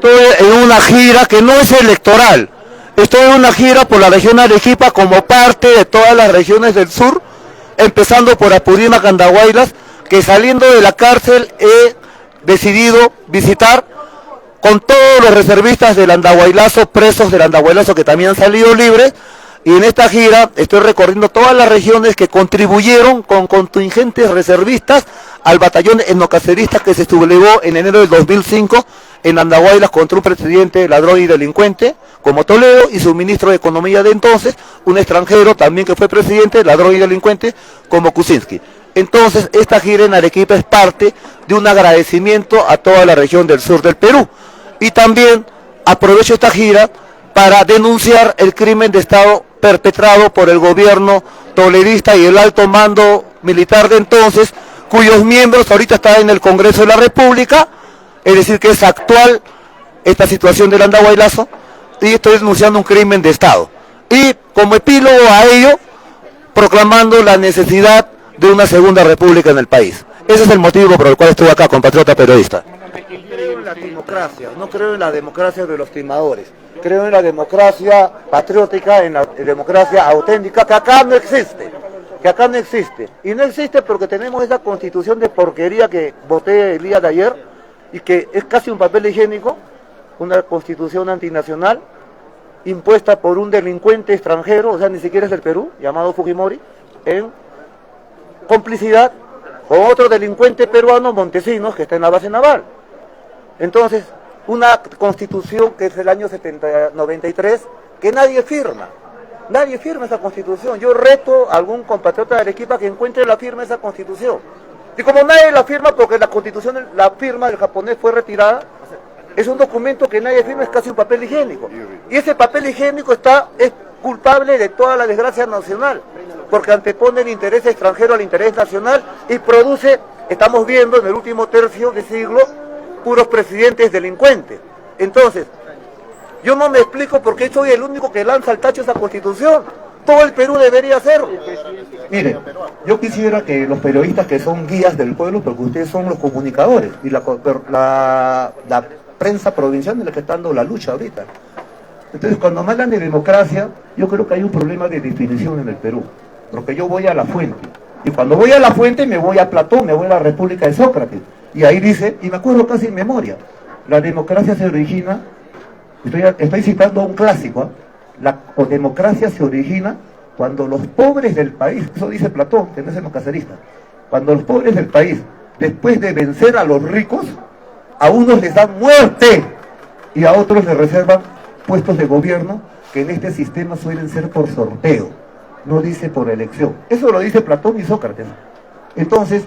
estoy en una gira que no es electoral. Estoy en una gira por la región de Arequipa como parte de todas las regiones del sur, empezando por Apurímac, Andahuaylas, que saliendo de la cárcel he decidido visitar con todos los reservistas del Andahuaylazo, presos del Andahuaylazo que también han salido libres, y en esta gira estoy recorriendo todas las regiones que contribuyeron con contingentes reservistas al batallón etnocacerista que se sublevó en enero del 2005 en Andahuaylas contra un presidente ladrón y delincuente como Toledo y su ministro de Economía de entonces, un extranjero también que fue presidente, ladrón y delincuente como Kuczynski. Entonces esta gira en Arequipa es parte de un agradecimiento a toda la región del sur del Perú. Y también aprovecho esta gira para denunciar el crimen de Estado perpetrado por el gobierno toledista y el alto mando militar de entonces, cuyos miembros ahorita están en el Congreso de la República, es decir que es actual esta situación del Andahuaylazo, y estoy denunciando un crimen de Estado. Y como epílogo a ello, proclamando la necesidad de una segunda república en el país. Ese es el motivo por el cual estoy acá, compatriota periodista. Creo en la timocracia, no creo en la democracia de los timadores. Creo en la democracia patriótica, en la democracia auténtica, que acá no existe. Y no existe porque tenemos esa constitución de porquería que voté el día de ayer, y que es casi un papel higiénico, una constitución antinacional, impuesta por un delincuente extranjero, o sea, ni siquiera es del Perú, llamado Fujimori, en complicidad con otro delincuente peruano, Montesinos, que está en la base naval. Entonces, una constitución que es del año 93, que nadie firma esa constitución. Yo reto a algún compatriota de Arequipa que encuentre la firma de esa constitución. Y como nadie la firma porque la constitución, la firma del japonés fue retirada, es un documento que nadie firma, es casi un papel higiénico. Y ese papel higiénico es culpable de toda la desgracia nacional, porque antepone el interés extranjero al interés nacional y produce, estamos viendo en el último tercio de siglo, puros presidentes delincuentes. Entonces, yo no me explico por qué soy el único que lanza al tacho esa constitución. Todo el Perú debería hacerlo. Mire, yo quisiera que los periodistas que son guías del pueblo, porque ustedes son los comunicadores, y la prensa provincial de la que está dando la lucha ahorita. Entonces, cuando me hablan de democracia, yo creo que hay un problema de definición en el Perú, porque yo voy a la fuente, y cuando voy a la fuente me voy a Platón, me voy a la República de Sócrates, y ahí dice, y me acuerdo casi en memoria, la democracia se origina, estoy citando un clásico, la democracia se origina cuando los pobres del país, eso dice Platón, que no es etnocacerista, cuando los pobres del país, después de vencer a los ricos, a unos les dan muerte y a otros les reservan puestos de gobierno que en este sistema suelen ser por sorteo, no dice por elección. Eso lo dice Platón y Sócrates. Entonces,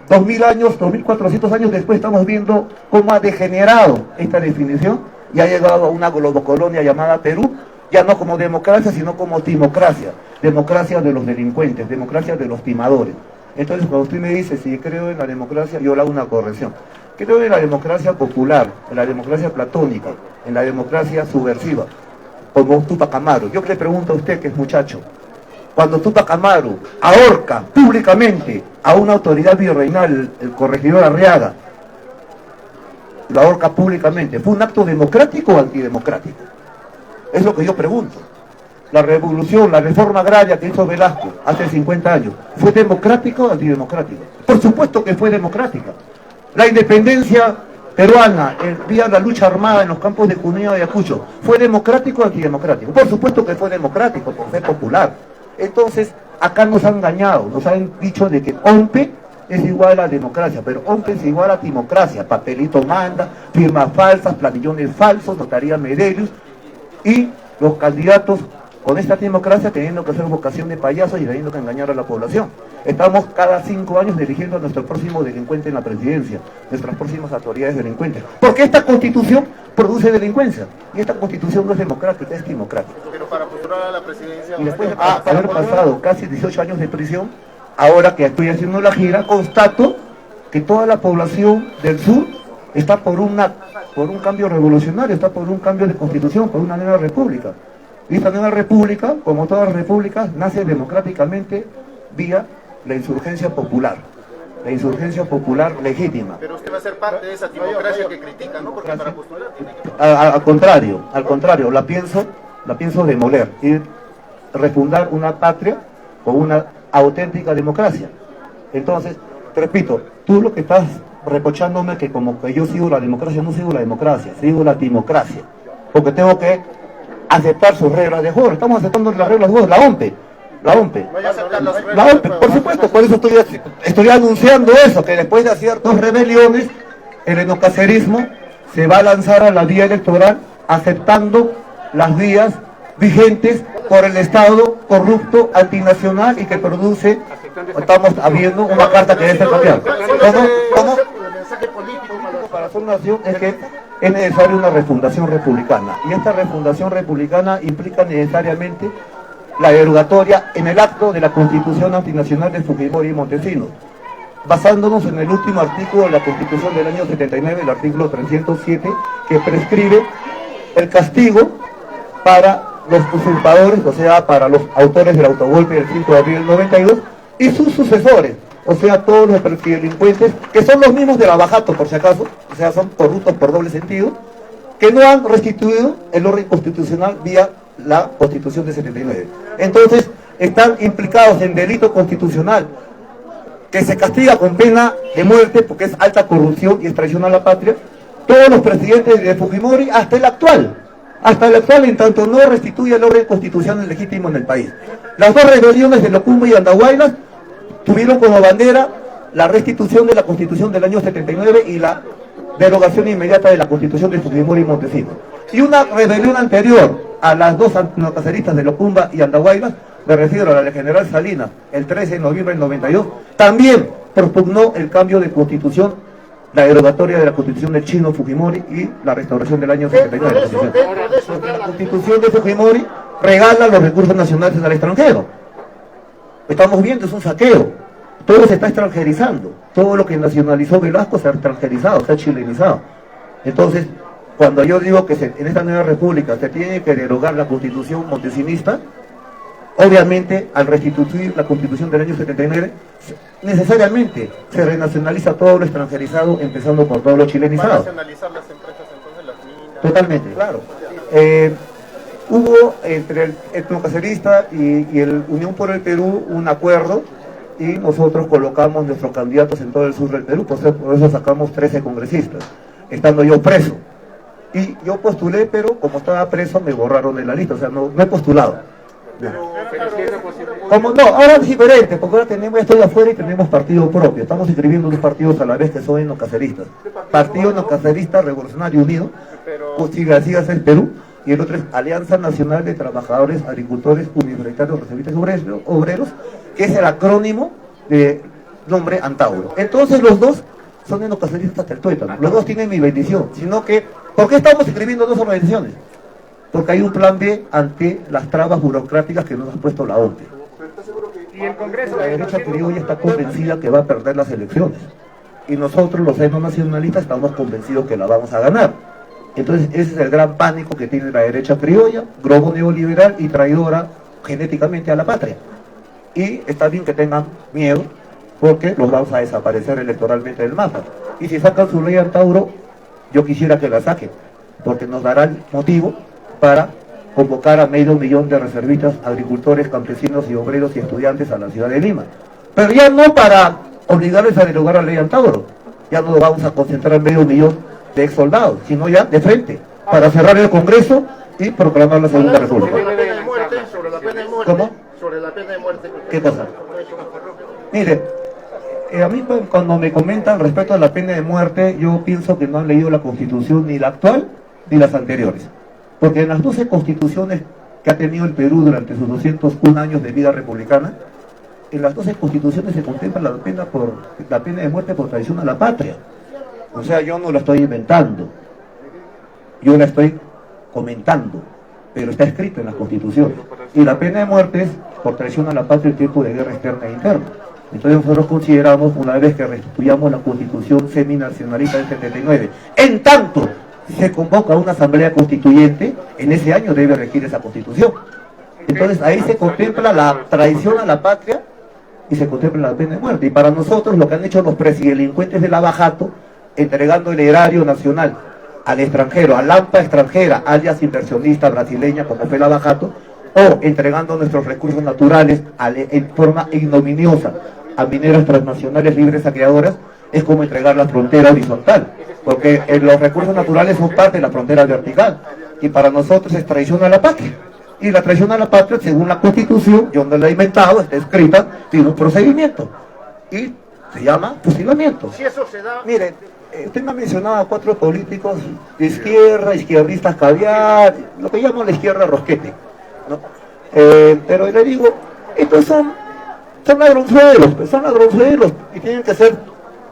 2000 años, 2400 años después estamos viendo cómo ha degenerado esta definición y ha llegado a una globocolonia llamada Perú, ya no como democracia, sino como timocracia, democracia de los delincuentes, democracia de los timadores. Entonces, cuando usted me dice si creo en la democracia, yo le hago una corrección. Creo en la democracia popular, en la democracia platónica, en la democracia subversiva, como Túpac Amaru. Yo le pregunto a usted, que es muchacho, cuando Túpac Amaru ahorca públicamente a una autoridad virreinal, el corregidor Arriaga, lo ahorca públicamente, ¿fue un acto democrático o antidemocrático? Es lo que yo pregunto. La revolución, la reforma agraria que hizo Velasco hace 50 años, ¿fue democrático o antidemocrático? Por supuesto que fue democrática. La independencia peruana, el día de la lucha armada en los campos de Junín y Ayacucho, ¿fue democrático o antidemocrático? Por supuesto que fue democrático, por ser popular. Entonces, acá nos han engañado, nos han dicho de que OMPE es igual a democracia, pero OMPE es igual a timocracia, papelito manda, firmas falsas, planillones falsos, notaría Medellus, y los candidatos con esta democracia teniendo que hacer vocación de payasos y teniendo que engañar a la población. Estamos cada 5 años eligiendo a nuestro próximo delincuente en la presidencia, nuestras próximas autoridades delincuentes. Porque esta constitución produce delincuencia, y esta constitución no es democrática, es timocrática. Pero para postular a la presidencia... Y después de haber pasado casi 18 años de prisión, ahora que estoy haciendo la gira, constato que toda la población del sur está por un cambio revolucionario, está por un cambio de constitución, por una nueva república. Y esta nueva república, como todas las repúblicas, nace democráticamente vía la insurgencia popular. la insurgencia popular legítima. Pero usted va a ser parte de esa timocracia que critica, ¿no? Porque para postular tiene que... Al contrario, la pienso demoler y refundar una patria con una auténtica democracia. Entonces, te repito, tú lo que estás reprochándome que como que yo sigo la democracia, no sigo la democracia, sigo la timocracia, porque tengo que aceptar sus reglas de juego. Estamos aceptando las reglas de juego, la OMPE. La OMPE, por supuesto, por eso estoy anunciando eso, que después de ciertas rebeliones, el enocacerismo se va a lanzar a la vía electoral aceptando las vías vigentes por el Estado corrupto, antinacional y que produce, estamos habiendo una carta que debe ser cambiada. ¿Cómo? El mensaje político Para hacer una nación es que es necesaria una refundación republicana, y esta refundación republicana implica necesariamente la derogatoria en el acto de la Constitución Antinacional de Fujimori y Montesinos, basándonos en el último artículo de la Constitución del año 79, el artículo 307, que prescribe el castigo para los usurpadores, o sea, para los autores del autogolpe del 5 de abril del 92, y sus sucesores, o sea, todos los delincuentes, que son los mismos de la Bajato, por si acaso, o sea, son corruptos por doble sentido, que no han restituido el orden constitucional vía la Constitución de 79. Entonces, están implicados en delito constitucional, que se castiga con pena de muerte, porque es alta corrupción y es traición a la patria, todos los presidentes de Fujimori, hasta el actual, en tanto no restituye el orden constitucional legítimo en el país. Las dos rebeliones de Locumba y Andahuaylas tuvieron como bandera la restitución de la Constitución del año 79 y la derogación inmediata de la Constitución de Fujimori y Montesinos. Y una rebelión anterior a las dos antinocaceristas de Locumba y Andahuaylas, me refiero a la del general Salinas, el 13 de noviembre del 92, también propugnó el cambio de constitución, la derogatoria de la constitución del chino Fujimori y la restauración del año 79. La constitución de Fujimori regala los recursos nacionales al extranjero. Estamos viendo, es un saqueo. Todo se está extranjerizando. Todo lo que nacionalizó Velasco se ha extranjerizado, se ha chilenizado. Entonces, cuando yo digo que en esta nueva república se tiene que derogar la constitución montesinista, obviamente al restituir la constitución del año 79, necesariamente se renacionaliza todo lo extranjerizado, empezando por todo lo chilenizado. ¿Van a nacionalizar las empresas entonces, las minas? Totalmente, claro. Hubo entre el etnocacerista y el Unión por el Perú un acuerdo, y nosotros colocamos nuestros candidatos en todo el sur del Perú, por eso sacamos 13 congresistas, estando yo preso. Y yo postulé, pero como estaba preso me borraron de la lista, o sea, no he postulado. Como no, ahora es diferente, porque ahora estoy afuera y tenemos partido propio. Estamos inscribiendo dos partidos a la vez que son enocaceristas. Partido Enocacerista Revolucionario Unido, sigue así es el Perú, y el otro es Alianza Nacional de Trabajadores, Agricultores, Universitarios, Reservistas y Obreros, que es el acrónimo de nombre Antauro. Entonces los dos son enocaceristas hasta el tuétano. Los dos tienen mi bendición, sino que, ¿por qué estamos escribiendo dos organizaciones? Porque hay un plan B ante las trabas burocráticas que nos ha puesto la OMPE. Y el Congreso, la derecha criolla está convencida que va a perder las elecciones. Y nosotros, los etnonacionalistas, estamos convencidos que la vamos a ganar. Entonces, ese es el gran pánico que tiene la derecha criolla, globo neoliberal y traidora genéticamente a la patria. Y está bien que tengan miedo, porque los vamos a desaparecer electoralmente del mapa. Y si sacan su ley Antauro, yo quisiera que la saquen, porque nos dará el motivo para convocar a 500.000 de reservistas, agricultores, campesinos y obreros y estudiantes a la ciudad de Lima. Pero ya no para obligarles a derogar la ley Antauro, ya no nos vamos a concentrar en 500.000 de ex soldados, sino ya de frente, para cerrar el Congreso y proclamar la Segunda República. ¿Cómo? Sobre la pena de muerte. ¿Qué cosa? Mire, a mí cuando me comentan respecto a la pena de muerte, yo pienso que no han leído la Constitución ni la actual ni las anteriores. Porque en las 12 constituciones que ha tenido el Perú durante sus 201 años de vida republicana, en las 12 constituciones se contempla la pena de muerte por traición a la patria. O sea, yo no la estoy inventando, yo la estoy comentando, pero está escrito en las constituciones. Y la pena de muerte es por traición a la patria en tiempo de guerra externa e interna. Entonces nosotros consideramos, una vez que restituyamos la constitución seminacionalista del 79, en tanto se convoca una asamblea constituyente, en ese año debe regir esa constitución. Entonces ahí se contempla la traición a la patria y se contempla la pena de muerte. Y para nosotros lo que han hecho los presidelincuentes de Lavajato, entregando el erario nacional al extranjero, a Lampa extranjera, alias inversionista brasileña como fue Lavajato, o entregando nuestros recursos naturales en forma ignominiosa a mineras transnacionales libres saqueadoras, es como entregar la frontera horizontal, porque los recursos naturales son parte de la frontera vertical, y para nosotros es traición a la patria. Y la traición a la patria, según la Constitución, yo no la he inventado, está escrita, tiene un procedimiento, y se llama fusilamiento. Si eso se da... Miren, usted me ha mencionado a 4 políticos de izquierda, izquierdistas caviar, lo que llamo la izquierda rosquete, ¿no? Pero le digo, estos son ladronzuelos, pues, son ladronzuelos, y tienen que ser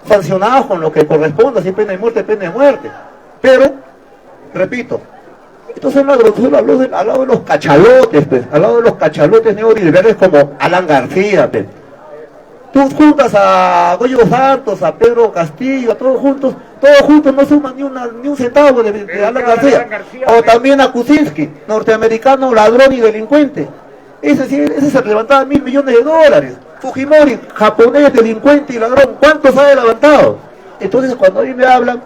sancionados con lo que corresponda, si pena de muerte, pena de muerte. Pero, repito, estos son ladronzuelos al lado de los cachalotes, pues, al lado de los cachalotes neoliberales como Alan García, pues. Tú juntas a Goyo Santos, a Pedro Castillo, a todos juntos no suman ni un centavo de Alan García. O también a Kuczynski, norteamericano, ladrón y delincuente. Ese se levantaba $1.000 millones. Fujimori, japonés, delincuente y ladrón, ¿cuántos ha levantado? Entonces cuando a mí me hablan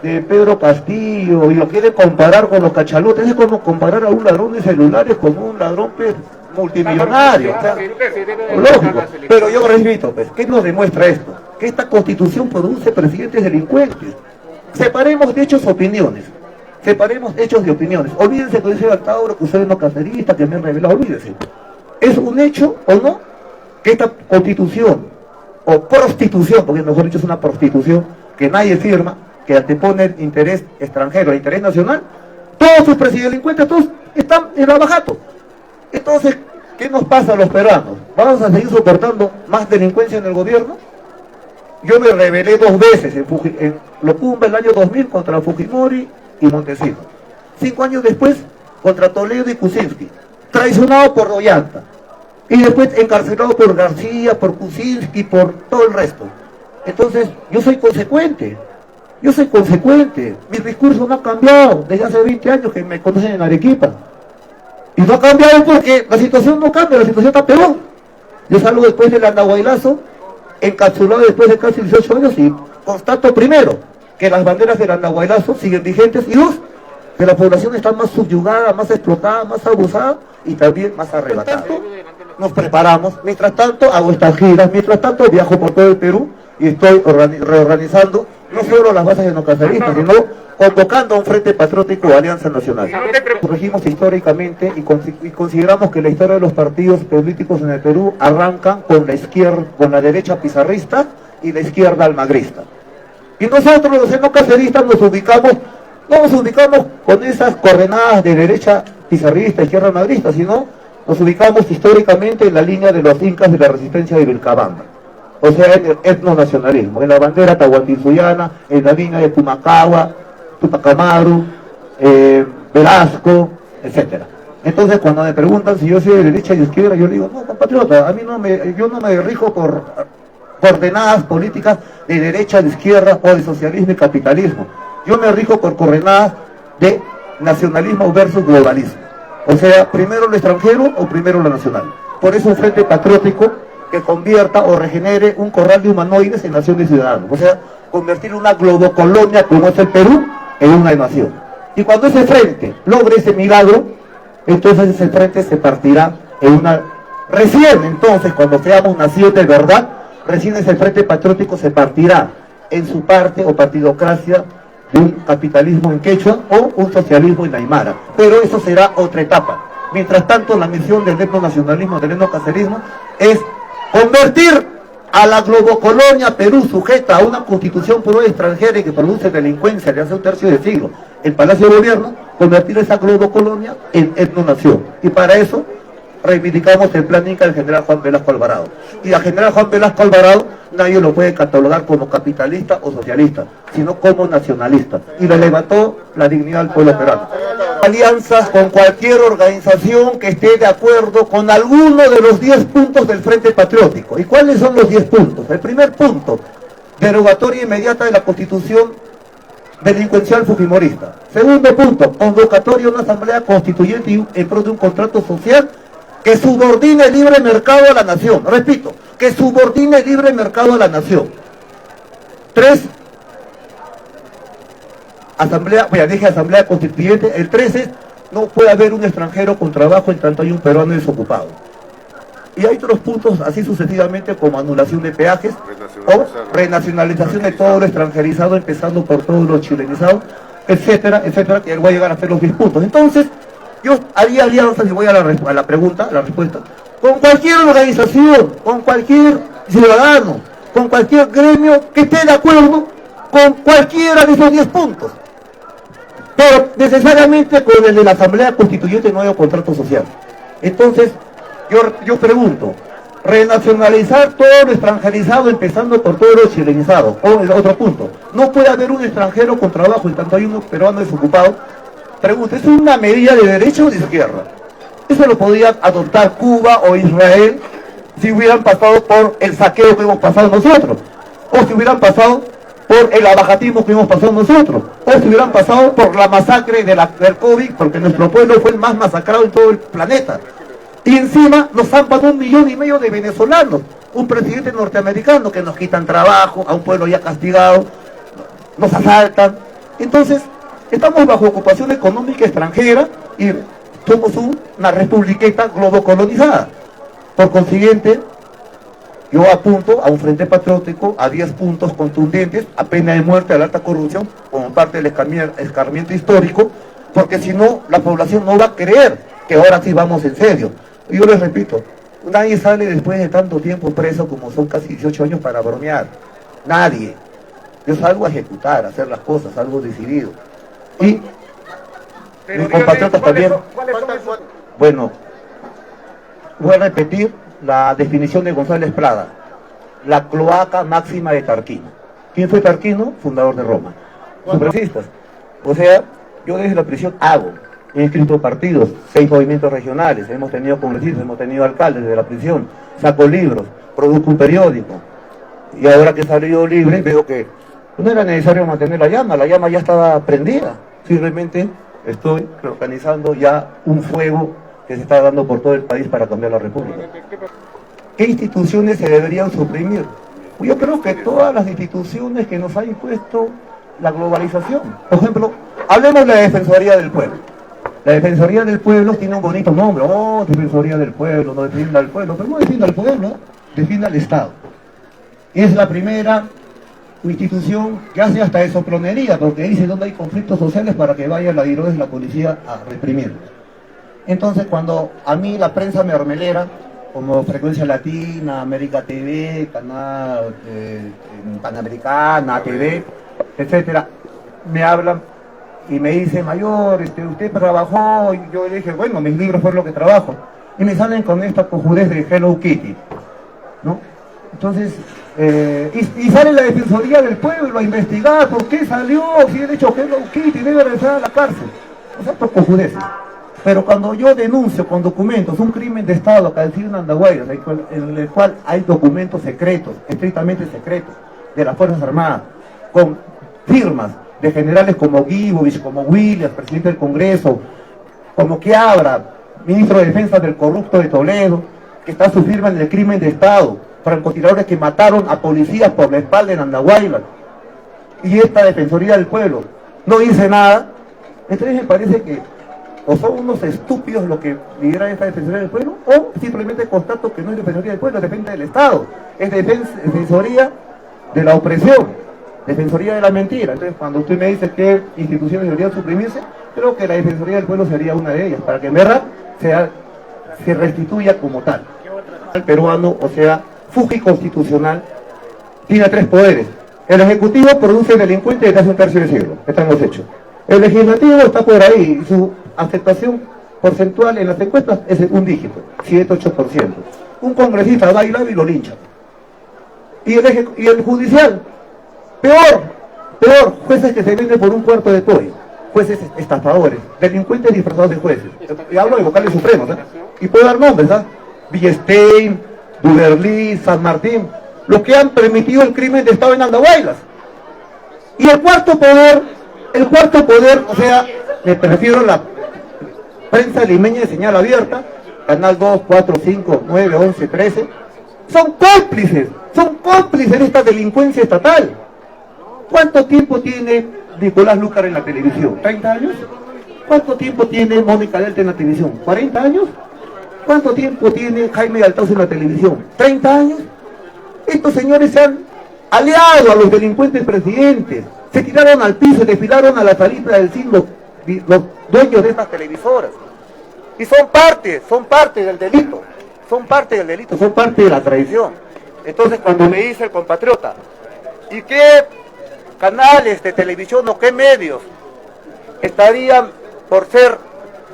de Pedro Castillo y lo quieren comparar con los cachalotes, es como comparar a un ladrón de celulares con un ladrón multimillonario, o sea, lógico. Pero yo repito, pues, ¿qué nos demuestra esto? Que esta Constitución produce presidentes delincuentes. Separemos de hechos opiniones. Separemos hechos de opiniones. Olvídense que dice Altauro, que ustedes no caceristas, que me han revelado, olvídense. ¿Es un hecho o no que esta Constitución, o prostitución, porque mejor dicho es una prostitución, que nadie firma, que antepone el interés extranjero, el interés nacional? Todos sus presidelincuentes, todos están en Lavajato. Entonces, ¿qué nos pasa a los peruanos? ¿Vamos a seguir soportando más delincuencia en el gobierno? Yo me rebelé 2 veces en Locumba el año 2000 contra Fujimori y Montesinos. 5 años después, contra Toledo y Kuczynski. Traicionado por Ollanta. Y después encarcelado por García, por Kuczynski, por todo el resto. Entonces, yo soy consecuente. Mi discurso no ha cambiado desde hace 20 años que me conocen en Arequipa. Y no ha cambiado porque la situación no cambia, la situación está peor. Yo salgo después del Andahuaylazo, encapsulado después de casi 18 años, y constato primero que las banderas del Andahuaylazo siguen vigentes, y 2, que la población está más subyugada, más explotada, más abusada y también más arrebatada. Nos preparamos, mientras tanto hago estas giras, mientras tanto viajo por todo el Perú y estoy reorganizando no solo las bases genocaceristas, sino convocando a un Frente Patriótico o Alianza Nacional. Corregimos históricamente y consideramos que la historia de los partidos políticos en el Perú arrancan con la izquierda, con la derecha pizarrista y la izquierda almagrista. Y nosotros los genocaceristas no nos ubicamos con esas coordenadas de derecha pizarrista, izquierda almagrista, sino nos ubicamos históricamente en la línea de los incas de la resistencia de Vilcabamba. O sea, en el etnonacionalismo, en la bandera tahuantinsullana, en la línea de Pumacagua, Tupac Amaru, Velasco, etcétera. Entonces, cuando me preguntan si yo soy de derecha y de izquierda, yo digo, no, compatriota, yo no me rijo por coordenadas políticas de derecha, de izquierda o de socialismo y capitalismo. Yo me rijo por coordenadas de nacionalismo versus globalismo. O sea, primero lo extranjero o primero lo nacional. Por eso un frente patriótico que convierta o regenere un corral de humanoides en nación de ciudadanos. O sea, convertir una globocolonia como es el Perú en una nación. Y cuando ese frente logre ese milagro, entonces ese frente se partirá en una... Recién entonces, cuando seamos nación de verdad, recién ese frente patriótico se partirá en su parte o partidocracia de un capitalismo en quechua o un socialismo en aymara. Pero eso será otra etapa. Mientras tanto, la misión del etnonacionalismo, del etnocacerismo, es convertir a la globocolonia Perú, sujeta a una constitución pro-extranjera y que produce delincuencia de hace un tercio de siglo, el Palacio de Gobierno, convertir esa globocolonia en etnonación. Y para eso reivindicamos el plan Inca del general Juan Velasco Alvarado. Y al general Juan Velasco Alvarado nadie lo puede catalogar como capitalista o socialista, sino como nacionalista. Y le levantó la dignidad al pueblo peruano. Alianzas con cualquier organización que esté de acuerdo con alguno de los 10 puntos del Frente Patriótico. ¿Y cuáles son los 10 puntos? El primer punto, derogatoria inmediata de la Constitución delincuencial fujimorista. Segundo punto, convocatoria a una asamblea constituyente en pro de un contrato social que subordine el libre mercado a la nación. Repito, que subordine el libre mercado a la nación. 3, asamblea, bueno, dije asamblea constituyente. El 3 es, no puede haber un extranjero con trabajo en tanto hay un peruano desocupado. Y hay otros puntos así sucesivamente, como anulación de peajes o renacionalización de todo lo extranjerizado, empezando por todo lo chilenizado, etcétera, etcétera, que voy a llegar a hacer los 10 puntos. Entonces, yo haría alianzas, y voy a la pregunta, a la respuesta, con cualquier organización, con cualquier ciudadano, con cualquier gremio que esté de acuerdo con cualquiera de esos 10 puntos. Pero necesariamente con el de la Asamblea Constituyente no hay contrato social. Entonces, yo pregunto, renacionalizar todo lo extranjerizado, empezando por todo lo chilenizado. O el otro punto, no puede haber un extranjero con trabajo en tanto hay unos peruanos desocupados. Pregunto, ¿es una medida de derecha o de izquierda? Eso lo podía adoptar Cuba o Israel si hubieran pasado por el saqueo que hemos pasado nosotros, o si hubieran pasado por el abajatismo que hemos pasado nosotros, o si hubieran pasado por la masacre del COVID, porque nuestro pueblo fue el más masacrado en todo el planeta. Y encima nos han pagado 1,5 millones de venezolanos, un presidente norteamericano que nos quitan trabajo, a un pueblo ya castigado, nos asaltan. Entonces, estamos bajo ocupación económica extranjera y somos una republiqueta globocolonizada. Por consiguiente, yo apunto a un frente patriótico, a 10 puntos contundentes, a pena de muerte, a la alta corrupción, como parte del escarmiento histórico, porque si no, la población no va a creer que ahora sí vamos en serio. Y yo les repito, nadie sale después de tanto tiempo preso como son casi 18 años para bromear. Nadie. Yo salgo a ejecutar, a hacer las cosas, algo decidido. Y mis compatriotas también. Bueno, voy a repetir la definición de González Prada, la cloaca máxima de Tarquino. ¿Quién fue Tarquino? Fundador de Roma. Supremacistas. O sea, yo desde la prisión he inscrito partidos, 6 movimientos regionales, hemos tenido congresistas, hemos tenido alcaldes desde la prisión, saco libros, produzco un periódico. Y ahora que he salido libre, veo que no era necesario mantener la llama ya estaba prendida. Simplemente estoy organizando ya un fuego que se está dando por todo el país para cambiar la república. ¿Qué instituciones se deberían suprimir? Yo creo que todas las instituciones que nos ha impuesto la globalización. Por ejemplo, hablemos de la Defensoría del Pueblo. La Defensoría del Pueblo tiene un bonito nombre. Oh, Defensoría del Pueblo, no defienda al pueblo. Pero no defienda al pueblo, defienda al Estado. Es la primera institución que hace hasta de soplonería, porque dice dónde hay conflictos sociales para que vaya la DIROES y la policía a reprimirlos. Entonces, cuando a mí la prensa mermelera, como Frecuencia Latina, América TV, Canal Panamericana, TV, etcétera, me hablan y me dicen, mayor, usted trabajó, y yo le dije, bueno, mis libros fueron lo que trabajo, y me salen con esta cojudez de Hello Kitty, ¿no? Entonces, y sale la Defensoría del Pueblo a investigar por qué salió, si él hecho Hello Kitty, debe regresar a la cárcel, o sea, por cojudeces. Pero cuando yo denuncio con documentos un crimen de Estado acá en Andahuaylas, en el cual hay documentos secretos, estrictamente secretos, de las Fuerzas Armadas, con firmas de generales como Guibovich, como Williams, presidente del Congreso, como Quiabra, ministro de Defensa del corrupto de Toledo, que está su firma en el crimen de Estado, francotiradores que mataron a policías por la espalda en Andahuaylas, y esta Defensoría del Pueblo no dice nada. Entonces me parece que o son unos estúpidos los que lideran esta Defensoría del Pueblo, o simplemente constato que no es Defensoría del Pueblo, depende del Estado, es Defensoría de la opresión, Defensoría de la mentira. Entonces, cuando usted me dice qué instituciones deberían suprimirse, creo que la Defensoría del Pueblo sería una de ellas, para que en verdad se restituya como tal. El peruano, o sea, fugi constitucional, tiene 3 poderes. El Ejecutivo produce delincuentes desde hace un tercio de siglo, están los hechos. El Legislativo está por ahí, y su aceptación porcentual en las encuestas es un dígito, 7-8%. Un congresista baila y lo lincha. Y el judicial, peor, jueces que se venden por un cuarto de pollo, jueces estafadores, delincuentes disfrazados de jueces. Y hablo de vocales supremos, ¿eh? Y puedo dar nombres, ¿eh? Villestein, Duverly, San Martín, los que han permitido el crimen de Estado en Andahuaylas. Y el cuarto poder, o sea, me prefiero la prensa limeña de señal abierta, Canal 2, 4, 5, 9, 11, 13, son cómplices de esta delincuencia estatal. ¿Cuánto tiempo tiene Nicolás Lúcar en la televisión? ¿30 años? ¿Cuánto tiempo tiene Mónica Delta en la televisión? ¿40 años? ¿Cuánto tiempo tiene Jaime Altaz en la televisión? ¿30 años? Estos señores se han aliado a los delincuentes presidentes, se tiraron al piso y desfilaron a la salida del siglo los dueños de estas televisoras. Y son parte del delito, son parte de la traición. Entonces cuando me dice el compatriota, ¿y qué canales de televisión o qué medios estarían por ser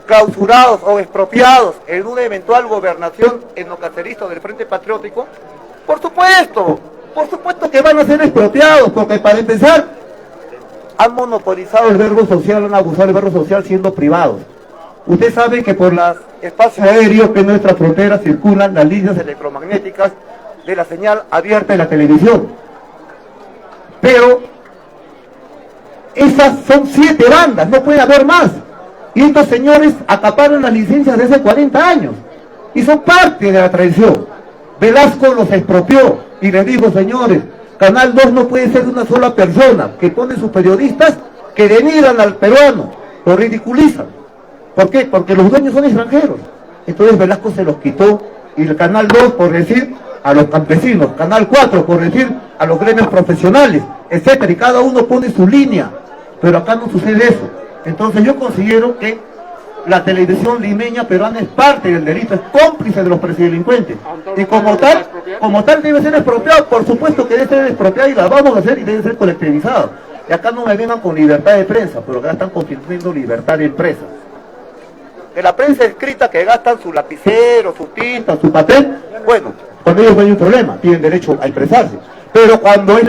clausurados o expropiados en una eventual gobernación etnocacerista del Frente Patriótico? Por supuesto que van a ser expropiados, porque para empezar han monopolizado el verbo social, han abusado del verbo social siendo privados. Usted sabe que por los espacios aéreos que en nuestra frontera circulan las líneas electromagnéticas de la señal abierta de la televisión. Pero esas son 7 bandas, no puede haber más. Y estos señores acaparon las licencias de hace 40 años. Y son parte de la traición. Velasco los expropió y les dijo, señores, Canal 2 no puede ser de una sola persona, que pone sus periodistas que denigran al peruano, lo ridiculizan. ¿Por qué? Porque los dueños son extranjeros. Entonces Velasco se los quitó, y el Canal 2 por decir a los campesinos, Canal 4 por decir a los gremios profesionales, etcétera, y cada uno pone su línea, pero acá no sucede eso. Entonces yo considero que la televisión limeña peruana es parte del delito, es cómplice de los presidelincuentes, y como tal debe ser expropiado. Por supuesto que debe ser expropiado, y la vamos a hacer, y debe ser colectivizado. Y acá no me vengan con libertad de prensa, pero acá están constituyendo libertad de empresa. De la prensa escrita, que gastan su lapicero, su tinta, su papel, bueno, con ellos no hay un problema, tienen derecho a expresarse. Pero cuando es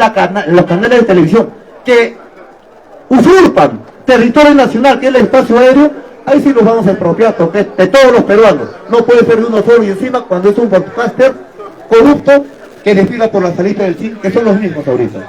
los canales de televisión que usurpan territorio nacional, que es el espacio aéreo, ahí sí los vamos a expropiar, porque de todos los peruanos, no puede ser de uno solo, y encima cuando es un podcaster corrupto que desfila por la salita del CIN, que son los mismos ahorita.